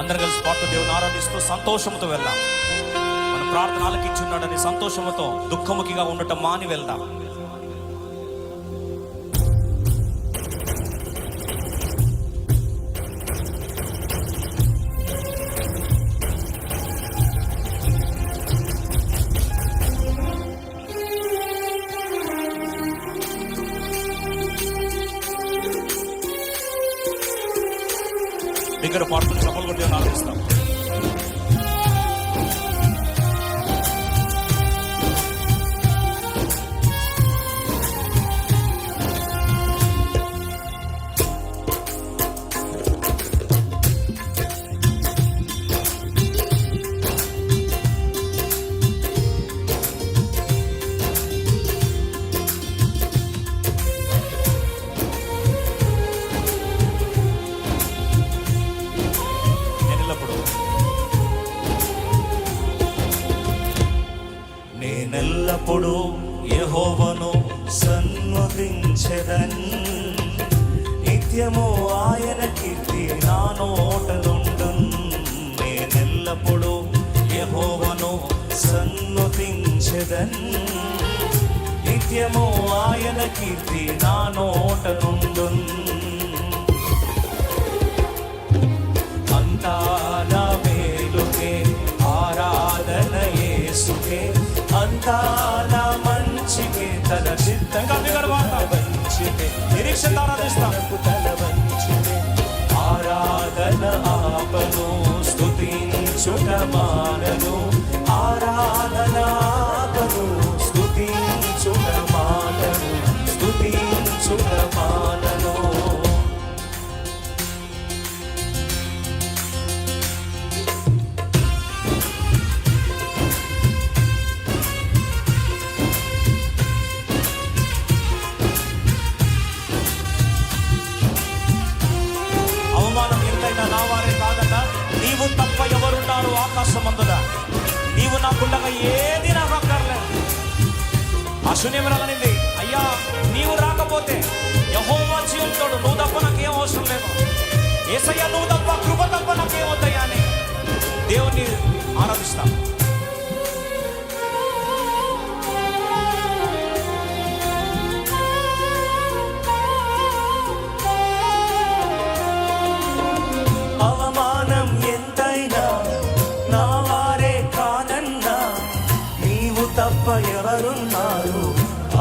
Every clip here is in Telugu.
అందరం కలిసి పాటు దేవుని ఆరాధిస్తూ సంతోషంతో వెళ్దాం. మన ప్రార్థన ఆలకించున్నాడని సంతోషంతో దుఃఖముఖిగా ఉండటం మాని వెళ్దాం. దగ్గర పాటలు సఫలు కొట్టి ఆలోచిస్తాం. నేనెల్లప్పుడు యెహోవాను సన్నుతించెదన్, నిత్యము ఆయన కీర్తి నా నోటనుండున్. నేనెల్లప్పుడు యెహోవాను సన్నుతించెదన్, నిత్యము ఆయన కీర్తి నా నోటనుండున్. అంతా నా మేలుకే ఆరాధన యేసుకే, అంతా నా మంచికే తన చిత్తంగా మంచికే నిరీక్షణ ఆరాధిస్తాను. తన మంచికే ఆరాధన ఆపను, స్తుతించుట మానను. ఆరాధన ఆపను, స్తుతించుట మానను. స్తుతించుట మానను. నా వారే కాదట, నీవు తప్ప ఎవరున్నారు ఆకాశమందున, నీవు నాకుండగా ఏది నాకు అక్కర్లేదు. ఆ శూన్యమరాలనింది, అయ్యా నీవు రాకపోతే యెహోవా జీవంతోడు, నువ్వు తప్ప నాకేం అవసరం లేదు. యేసయ్యా నువ్వు తప్ప, కృప తప్ప నాకేమవుతాయా అని దేవుణ్ణి ఆరాధిస్తాం. అవమానం ఎంతైనా నా వారే కానన్నా, నీవు తప్ప ఎవరున్నారు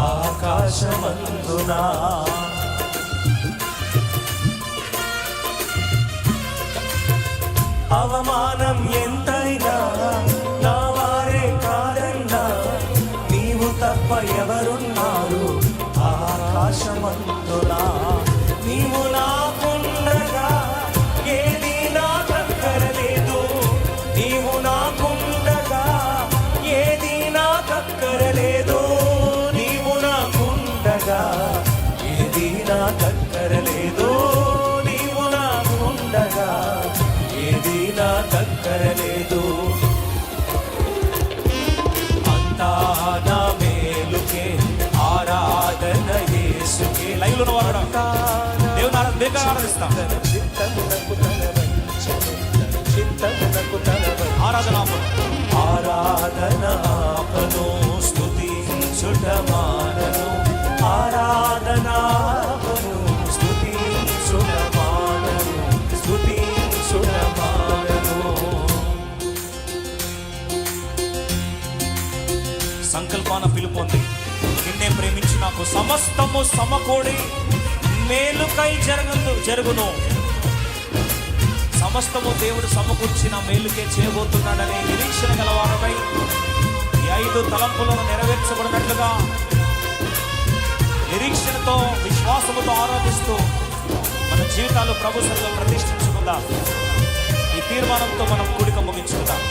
ఆకాశమందునా. అవమానం ఎంతైనా నా వారే కాదన్నా, నీవు తప్ప ఎవరున్నారు ఆకాశమందునా. నీవు నాకుండగా ఏది నాకక్కరలేదు, నీవు నాకుండగా ఏది నాకక్కరలేదు. నీవు నాకుండగా ఏది నాకక్కరలేదు, నీవు నాకుండగా ఏది నాకక్కరలేదు. అంతా నా మేలుకే ఆరాధన యేసుకే. లైవ్లో ఉన్నవారు దేవుని ఆరాధిస్తాం. ఆరాధన ఆరాధన ఆపను, స్తుతించుట మానను. ఆరాధన ఆపను, స్తుతించుట మానను. స్తుతించుట మానను. సంకల్పాన పిలుపొంది నిన్నే ప్రేమించి నాకు సమస్తము సమకూడి మేలుకై జరుగును. సమస్తము దేవుడు సమకూర్చిన మేలుకే చేయబోతున్నాడనే నిరీక్షణ గలవారమై ఈ 5 తలంపులను నెరవేర్చబడినట్లుగా నిరీక్షణతో విశ్వాసముతో ఆరాధిస్తూ మన జీవితాలు ప్రభు సన్నిధిలో ప్రతిష్ఠించుకుందాం. ఈ తీర్మానంతో మనం కూడిక ముగించుకుందాం.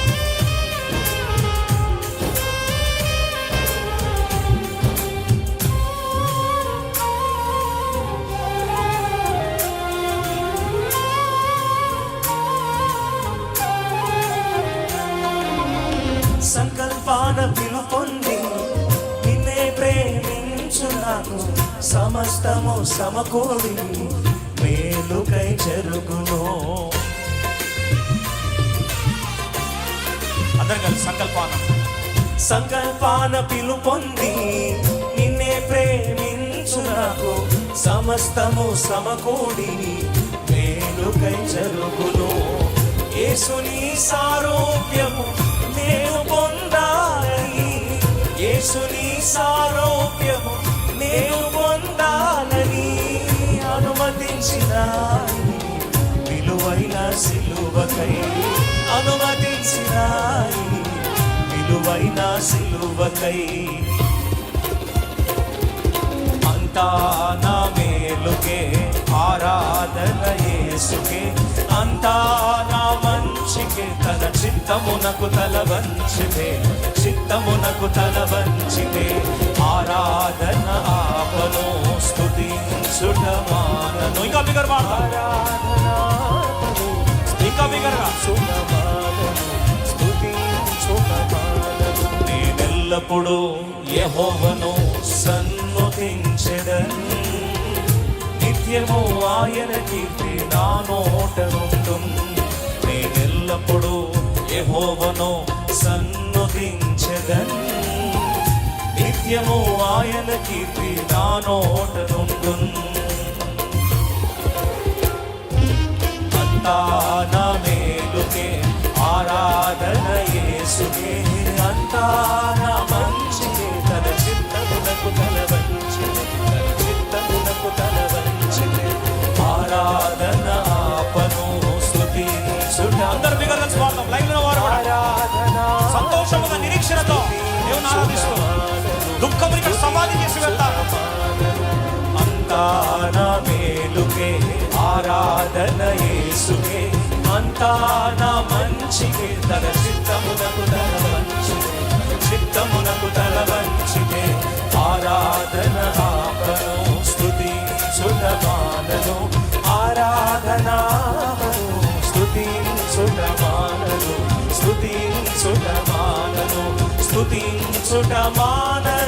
సంకల్పాన పిలుపొంది నిన్నే ప్రేమించు నాకు, సమస్తము సమకూడి మేలుకై జరుగును. అందరు కలిసి సంకల్పానం. సంకల్పాన పిలుపొంది నిన్నే ప్రేమించు నాకు సమస్తము సమకూడి మేలుకై జరుగును. యేసుని సారూప్యము నేను పొందాలని, యేసుని సారూప్యము నేను పొందాలని అనుమతించిన విలువైన సిలువకై, అనుమతించిన విలువైన సిలువకై. అంతా నా మేలుకే ఆరాధన యేసుకే, అంతా నా మంచికే తన చిత్తమునకు తల వంచితే, చిత్తమునకు తల వంచితే ఆరాధన ఆపను స్తుతించుట మానను. ఇంకా బిగర్ పాడతాం, ఆరాధన ఇంకా బిగర్గా. నేనెల్లప్పుడూ యెహోవాను సన్నుతించెదను, నిత్యము ఆయన కీర్తి నా నోట నుండును. నేనెల్లప్పుడూ యెహోవాను సన్నుతించెదను, నిత్యము ఆయన కీర్తి నా నోట నుండును. అంతా నా మేలుకే ఆరాధన యేసుకే, అంతా నా మంచికే తన చిత్తమునకు తల వంచితే, తన చిత్తమునకు తల వంచితే ఆరాధన ఆపను స్తుతించుట. అందరు బిగర్ కలిసి పాడతాం. లైన్ లో వారు కూడా ఆరాధన సంతోషముగా నిరీక్షణతో దేవుని ఆరాధిస్తూ దుఃఖముని ఇక్కడ సమాధి చేసి వెళ్తారు. అంతా నా మేలుకే ఆరాధన యేసుకే, అంతా నా మంచికే తన చిత్తమునకు తల వంచితే, చిత్తమునకు తల వంచితే ఆరాధన ఆపను స్తుతించుట మానను. ఆరాధన స్తుతించుట మానను, స్తుతించుట మానను, స్తుతించుట మానను.